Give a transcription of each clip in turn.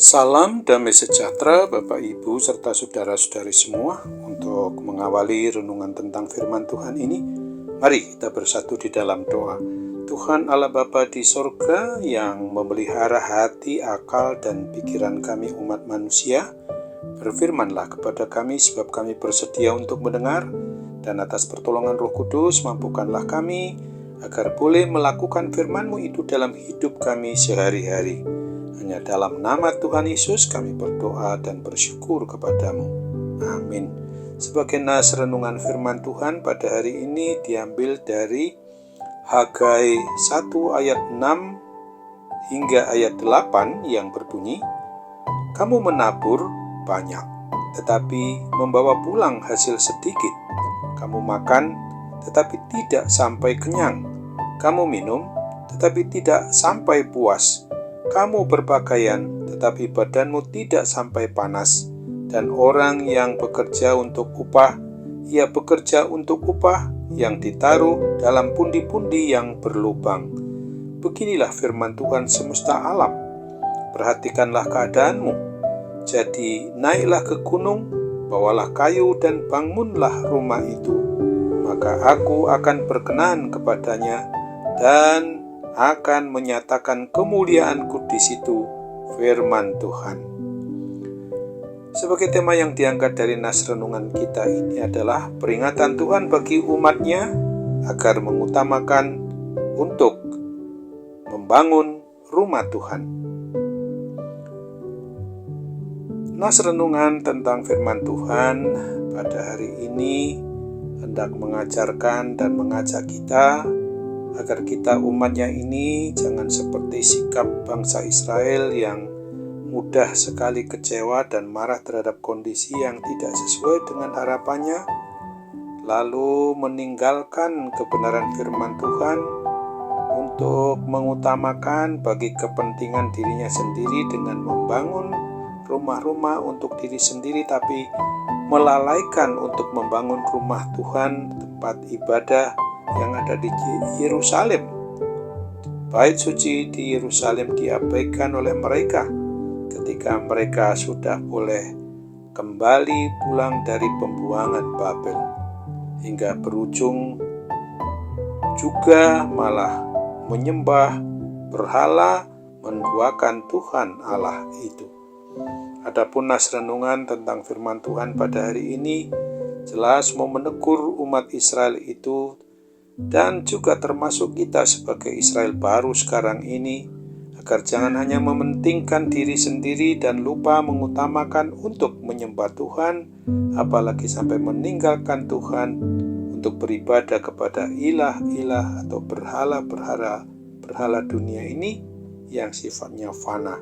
Salam damai sejahtera Bapak Ibu serta saudara-saudari semua. Untuk mengawali renungan tentang firman Tuhan ini, mari kita bersatu di dalam doa. Tuhan Allah Bapa di sorga yang memelihara hati, akal, dan pikiran kami umat manusia, berfirmanlah kepada kami sebab kami bersedia untuk mendengar, dan atas pertolongan Roh Kudus mampukanlah kami agar boleh melakukan firman-Mu itu dalam hidup kami sehari-hari. Hanya dalam nama Tuhan Yesus kami berdoa dan bersyukur kepadamu. Amin. Sebagai nas renungan firman Tuhan pada hari ini diambil dari Hagai 1 ayat 6 hingga ayat 8 yang berbunyi, "Kamu menabur banyak, tetapi membawa pulang hasil sedikit. Kamu makan, tetapi tidak sampai kenyang. Kamu minum, tetapi tidak sampai puas. Kamu berpakaian, tetapi badanmu tidak sampai panas. Dan orang yang bekerja untuk upah, ia bekerja untuk upah yang ditaruh dalam pundi-pundi yang berlubang." Beginilah firman Tuhan semesta alam. Perhatikanlah keadaanmu. Jadi naiklah ke gunung, bawalah kayu dan bangunlah rumah itu. Maka aku akan berkenan kepadanya dan akan menyatakan kemuliaanku di situ, firman Tuhan. Sebagai tema yang diangkat dari nas renungan kita ini adalah peringatan Tuhan bagi umatnya agar mengutamakan untuk membangun rumah Tuhan. Nas renungan tentang firman Tuhan pada hari ini hendak mengajarkan dan mengajak kita agar kita umatnya ini jangan seperti sikap bangsa Israel yang mudah sekali kecewa dan marah terhadap kondisi yang tidak sesuai dengan harapannya, lalu meninggalkan kebenaran firman Tuhan untuk mengutamakan bagi kepentingan dirinya sendiri dengan membangun rumah-rumah untuk diri sendiri, tapi melalaikan untuk membangun rumah Tuhan, tempat ibadah yang ada di Yerusalem. Bait suci di Yerusalem diabaikan oleh mereka ketika mereka sudah boleh kembali pulang dari pembuangan Babel, hingga berujung juga malah menyembah berhala, menduakan Tuhan Allah itu. Adapun nas renungan tentang firman Tuhan pada hari ini jelas mau menegur umat Israel itu, dan juga termasuk kita sebagai Israel baru sekarang ini, agar jangan hanya mementingkan diri sendiri dan lupa mengutamakan untuk menyembah Tuhan, apalagi sampai meninggalkan Tuhan untuk beribadah kepada ilah-ilah atau berhala dunia ini yang sifatnya fana.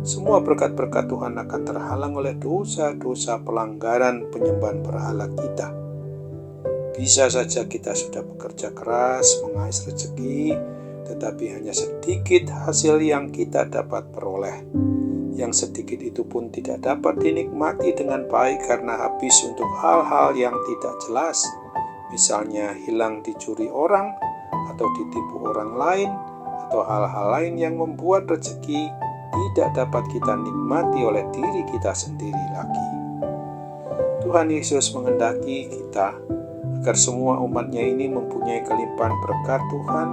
Semua berkat-berkat Tuhan akan terhalang oleh dosa-dosa pelanggaran penyembahan berhala kita. Bisa saja kita sudah bekerja keras, mengais rezeki, tetapi hanya sedikit hasil yang kita dapat peroleh. Yang sedikit itu pun tidak dapat dinikmati dengan baik karena habis untuk hal-hal yang tidak jelas. Misalnya hilang dicuri orang, atau ditipu orang lain, atau hal-hal lain yang membuat rezeki tidak dapat kita nikmati oleh diri kita sendiri lagi. Tuhan Yesus menghendaki kita agar semua umatnya ini mempunyai kelimpahan berkat Tuhan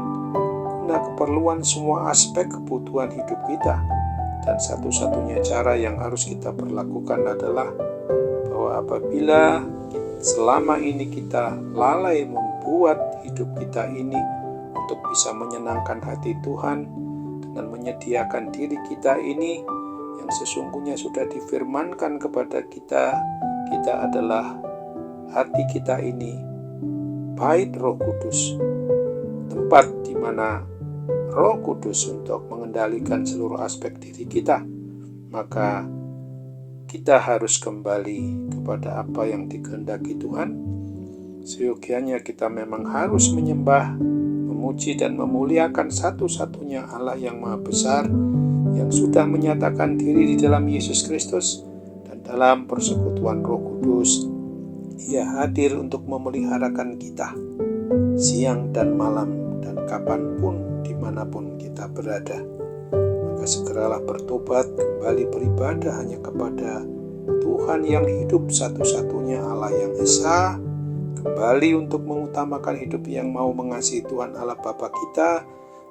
guna keperluan semua aspek kebutuhan hidup kita. Dan satu-satunya cara yang harus kita perlakukan adalah bahwa apabila selama ini kita lalai membuat hidup kita ini untuk bisa menyenangkan hati Tuhan dengan menyediakan diri kita ini yang sesungguhnya sudah difirmankan kepada kita adalah hati kita ini bait Roh Kudus, tempat di mana Roh Kudus untuk mengendalikan seluruh aspek diri kita. Maka kita harus kembali kepada apa yang dikehendaki Tuhan. Seyogianya kita memang harus menyembah, memuji dan memuliakan satu-satunya Allah yang Maha Besar, yang sudah menyatakan diri di dalam Yesus Kristus, dan dalam persekutuan Roh Kudus Ia hadir untuk memeliharakan kita siang dan malam dan kapanpun dimanapun kita berada. Maka segeralah bertobat, kembali beribadah hanya kepada Tuhan yang hidup, satu-satunya Allah yang esa, kembali untuk mengutamakan hidup yang mau mengasihi Tuhan Allah Bapa kita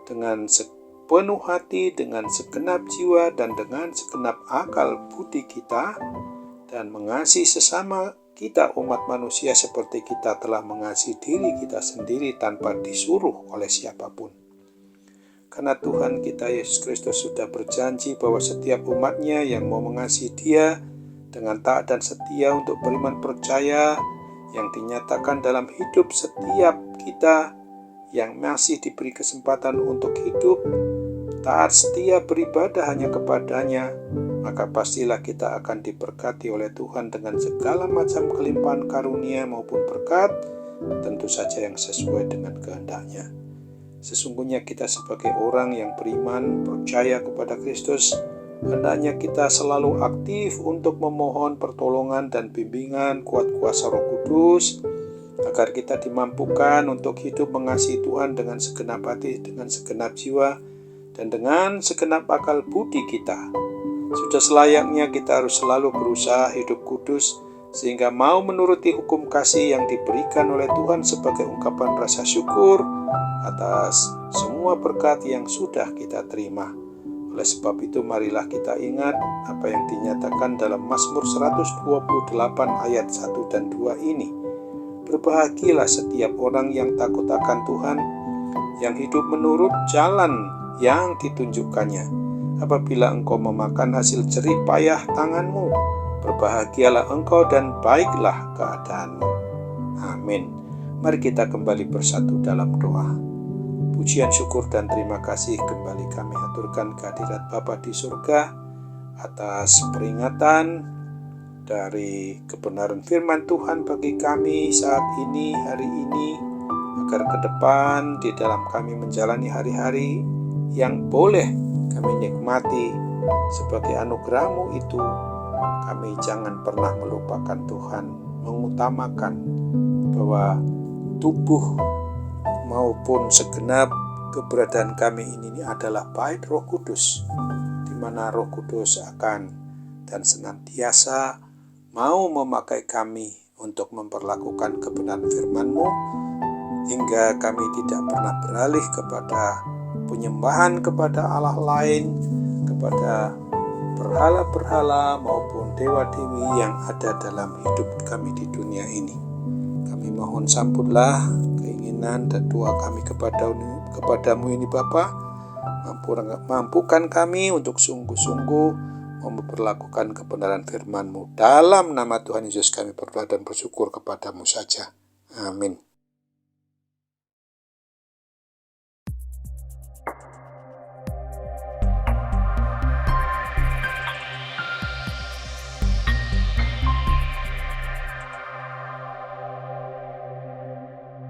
dengan sepenuh hati, dengan segenap jiwa, dan dengan segenap akal budi kita, dan mengasihi sesama kita umat manusia seperti kita telah mengasihi diri kita sendiri tanpa disuruh oleh siapapun. Karena Tuhan kita Yesus Kristus sudah berjanji bahwa setiap umatnya yang mau mengasihi Dia dengan taat dan setia untuk beriman percaya yang dinyatakan dalam hidup setiap kita yang masih diberi kesempatan untuk hidup taat setia beribadah hanya kepadanya, maka pastilah kita akan diberkati oleh Tuhan dengan segala macam kelimpahan karunia maupun berkat, tentu saja yang sesuai dengan kehendak-Nya. Sesungguhnya kita sebagai orang yang beriman, percaya kepada Kristus, hendaknya kita selalu aktif untuk memohon pertolongan dan bimbingan kuat kuasa Roh Kudus, agar kita dimampukan untuk hidup mengasihi Tuhan dengan segenap hati, dengan segenap jiwa, dan dengan segenap akal budi kita. Sudah selayaknya kita harus selalu berusaha hidup kudus, sehingga mau menuruti hukum kasih yang diberikan oleh Tuhan sebagai ungkapan rasa syukur atas semua berkat yang sudah kita terima. Oleh sebab itu marilah kita ingat apa yang dinyatakan dalam Mazmur 128 ayat 1 dan 2 ini. Berbahagialah setiap orang yang takut akan Tuhan, yang hidup menurut jalan yang ditunjukkannya. Apabila engkau memakan hasil jerih payah tanganmu, berbahagialah engkau dan baiklah keadaanmu. Amin. Mari kita kembali bersatu dalam doa. Pujian, syukur, dan terima kasih kembali kami aturkan kehadirat Bapa di surga atas peringatan dari kebenaran firman Tuhan bagi kami saat ini, hari ini, agar ke depan di dalam kami menjalani hari-hari yang boleh kami nikmati sebagai anugerah-Mu itu, kami jangan pernah melupakan Tuhan, mengutamakan bahwa tubuh maupun segenap keberadaan kami ini adalah bait Roh Kudus, di mana Roh Kudus akan dan senantiasa mau memakai kami untuk memperlakukan kebenaran firman-Mu, hingga kami tidak pernah beralih kepada penyembahan kepada Allah lain, kepada berhala-berhala maupun dewa-dewi yang ada dalam hidup kami di dunia ini. Kami mohon sambutlah keinginan dan doa kami kepadamu ini Bapa. Mampukan kami untuk sungguh-sungguh memperlakukan kebenaran firman-Mu. Dalam nama Tuhan Yesus kami berdoa dan bersyukur kepadamu saja. Amin.